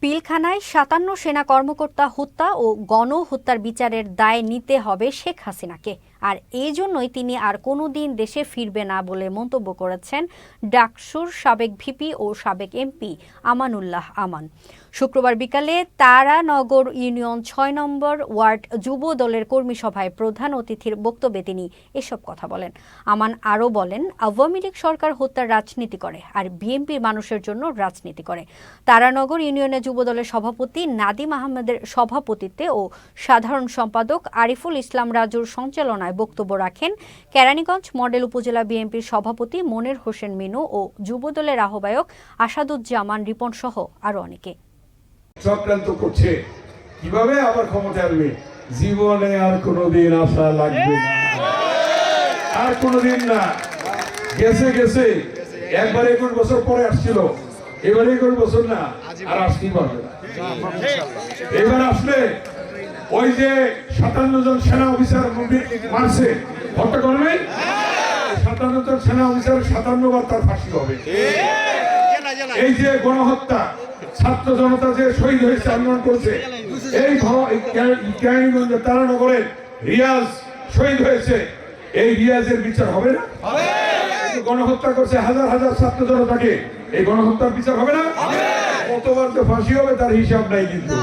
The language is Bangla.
পিলখানায় ৫৭ সেনা কর্মকর্তা হত্যা ও গণহত্যার বিচারের দায় নিতে হবে শেখ হাসিনাকে, আর এই জন্যই তিনি আর কোনোদিন দেশে ফিরবে না বলে মন্তব্য করেছেন ডাকসুর সাবেক ভিপি ও সাবেক এমপি আমানুল্লাহ আমান। শুক্রবার বিকালে তারানগর ইউনিয়ন ৬ নম্বর ওয়ার্ড যুব দলের কর্মী সভায় প্রধান অতিথির বক্তব্যে তিনি এসব কথা বলেন। আমান আরও বলেন, আওয়ামী লীগ সরকার হত্যার রাজনীতি করে আর বিএনপি মানুষের জন্য রাজনীতি করে। তারানগর ইউনিয়নে যুবদলের সভাপতি নাদিম আহমেদের সভাপতিত্বে ও সাধারণ সম্পাদক আরিফুল ইসলাম রাজুর সঞ্চালনায় বক্তব্য রাখেন কেরানীগঞ্জ মডেল উপজেলা বিএনপির সভাপতি মনির হোসেন মিনু ও যুবদলের আহ্বায়ক আসাদুজ্জামান রিপন সহ আরো অনেকে। চক্রান্ত করছে কিভাবে আবার ক্ষমতা আসবে, জীবনে আর কোনোদিন আশা লাগবে না, আর কোনোদিন না। গেছে গেছে, একবার ২১ বছর পরে আসছিল, এবার ২১ বছর না, আর আসতেই পারবে না। এবার আসলে ওই যে ৫৭ জন সেনা অফিসার মারছে, হত্যা করবে, ৫৭ জন সেনা অফিসার ৫৭ বার তার ফাঁসি হবে। এই যে গণহত্যা, ছাত্র জনতা যে শহীদ হয়েছে, আন্দোলন করছে, এই কেরানীগঞ্জে তারানগরে রিয়াজ শহীদ হয়েছে, এই রিয়াজের বিচার হবে না? গণহত্যা করছে হাজার হাজার ছাত্র জনতাকে, এই গণহত্যার বিচার হবে না? কতবার যে ফাঁসি হবে তার হিসাব নাই কিন্তু।